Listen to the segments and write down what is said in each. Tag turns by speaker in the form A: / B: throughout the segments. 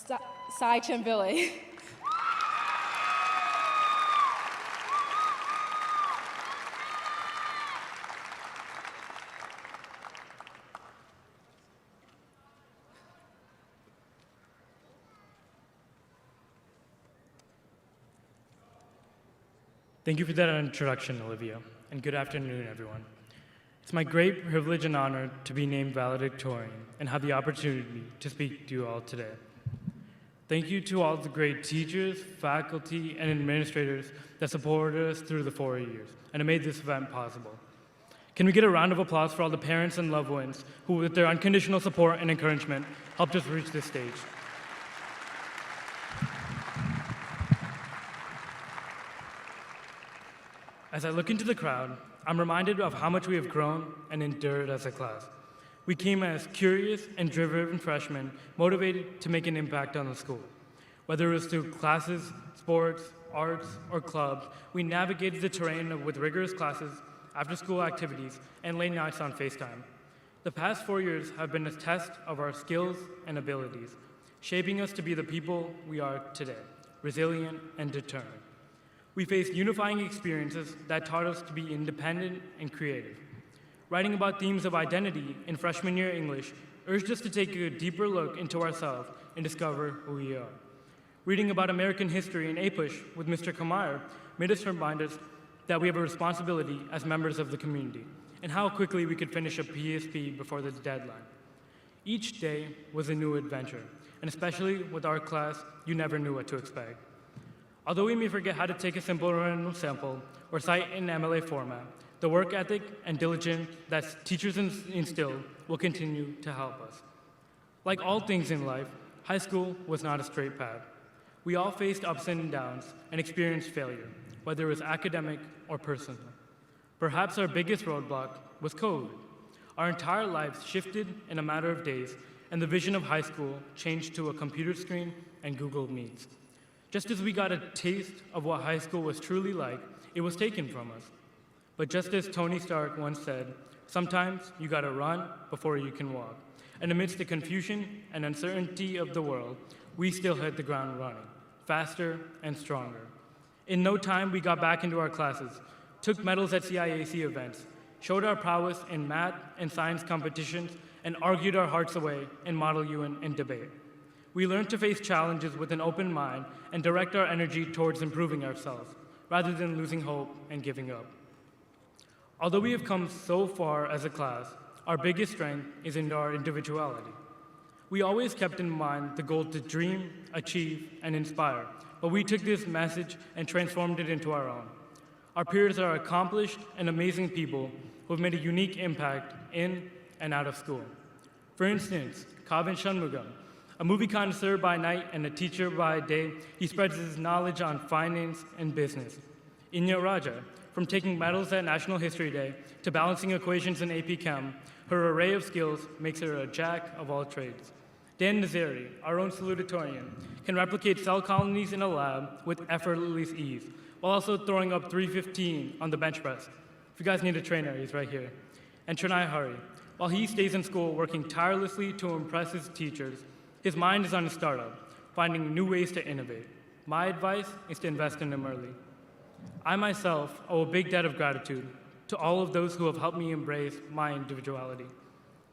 A: Sai Chimbili.
B: Thank you for that introduction, Olivia, and good afternoon, everyone. It's my great privilege and honor to be named valedictorian and have the opportunity to speak to you all today. Thank you to all the great teachers, faculty, and administrators that supported us through the 4 years and have made this event possible. Can we get a round of applause for all the parents and loved ones who, with their unconditional support and encouragement, helped us reach this stage? As I look into the crowd, I'm reminded of how much we have grown and endured as a class. We came as curious and driven freshmen, motivated to make an impact on the school. Whether it was through classes, sports, arts, or clubs, we navigated the terrain with rigorous classes, after-school activities, and late nights on FaceTime. The past 4 years have been a test of our skills and abilities, shaping us to be the people we are today, resilient and determined. We faced unifying experiences that taught us to be independent and creative. Writing about themes of identity in freshman year English urged us to take a deeper look into ourselves and discover who we are. Reading about American history in APUSH with Mr. Kamar made us remind us that we have a responsibility as members of the community and how quickly we could finish a PSP before the deadline. Each day was a new adventure, and especially with our class, you never knew what to expect. Although we may forget how to take a simple random sample or cite in MLA format, the work ethic and diligence that teachers instill will continue to help us. Like all things in life, high school was not a straight path. We all faced ups and downs and experienced failure, whether it was academic or personal. Perhaps our biggest roadblock was COVID. Our entire lives shifted in a matter of days, and the vision of high school changed to a computer screen and Google Meets. Just as we got a taste of what high school was truly like, it was taken from us. But just as Tony Stark once said, sometimes you gotta run before you can walk. And amidst the confusion and uncertainty of the world, we still hit the ground running, faster and stronger. In no time, we got back into our classes, took medals at CIAC events, showed our prowess in math and science competitions, and argued our hearts away in Model UN and debate. We learned to face challenges with an open mind and direct our energy towards improving ourselves, rather than losing hope and giving up. Although we have come so far as a class, our biggest strength is in our individuality. We always kept in mind the goal to dream, achieve, and inspire, but we took this message and transformed it into our own. Our peers are accomplished and amazing people who have made a unique impact in and out of school. For instance, Kavin Shanmugam, a movie connoisseur by night and a teacher by day, he spreads his knowledge on finance and business. Inya Raja, from taking medals at National History Day to balancing equations in AP Chem, her array of skills makes her a jack of all trades. Dan Nazari, our own salutatorian, can replicate cell colonies in a lab with effortless ease, while also throwing up 315 on the bench press. If you guys need a trainer, he's right here. And Trinai Hari, while he stays in school working tirelessly to impress his teachers, his mind is on a startup, finding new ways to innovate. My advice is to invest in him early. I myself owe a big debt of gratitude to all of those who have helped me embrace my individuality.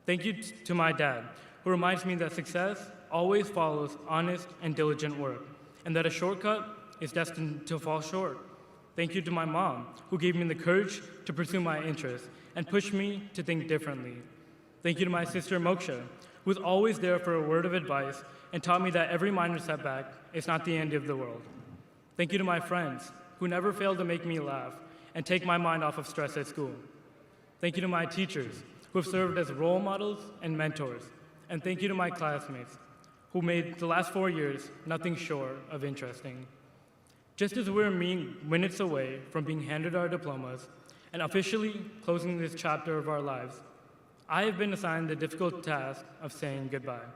B: Thank you to my dad, who reminds me that success always follows honest and diligent work, and that a shortcut is destined to fall short. Thank you to my mom, who gave me the courage to pursue my interests and pushed me to think differently. Thank you to my sister Moksha, who was always there for a word of advice and taught me that every minor setback is not the end of the world. Thank you to my friends, who never failed to make me laugh and take my mind off of stress at school. Thank you to my teachers, who have served as role models and mentors. And thank you to my classmates, who made the last 4 years nothing short of interesting. Just as we're mere minutes away from being handed our diplomas and officially closing this chapter of our lives, I have been assigned the difficult task of saying goodbye.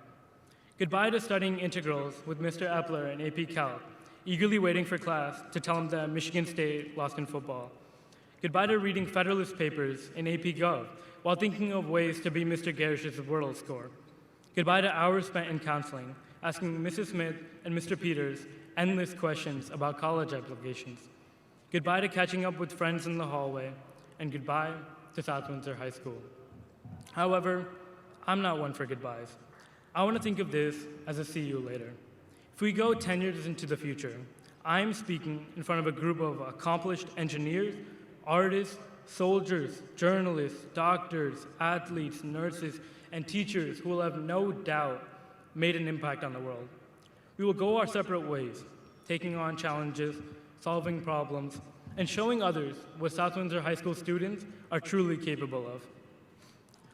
B: Goodbye to studying integrals with Mr. Epler in AP Calc, eagerly waiting for class to tell him that Michigan State lost in football. Goodbye to reading Federalist papers in AP Gov while thinking of ways to beat Mr. Garish's Wordle score. Goodbye to hours spent in counseling, asking Mrs. Smith and Mr. Peters endless questions about college applications. Goodbye to catching up with friends in the hallway, and goodbye to South Windsor High School. However, I'm not one for goodbyes. I want to think of this as a see you later. If we go 10 years into the future, I'm speaking in front of a group of accomplished engineers, artists, soldiers, journalists, doctors, athletes, nurses, and teachers who will have no doubt made an impact on the world. We will go our separate ways, taking on challenges, solving problems, and showing others what South Windsor High School students are truly capable of.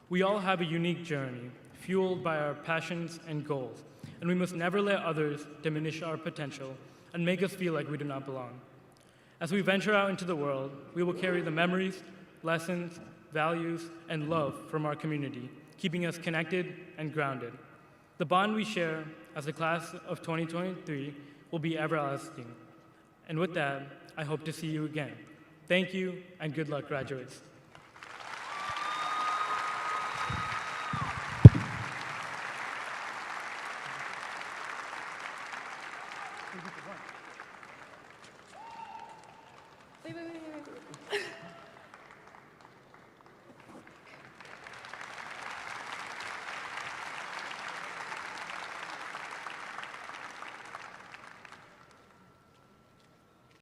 B: We all have a unique journey, fueled by our passions and goals, and we must never let others diminish our potential and make us feel like we do not belong. As we venture out into the world, we will carry the memories, lessons, values, and love from our community, keeping us connected and grounded. The bond we share as the class of 2023 will be everlasting. And with that, I hope to see you again. Thank you, and good luck, graduates.
A: Wait.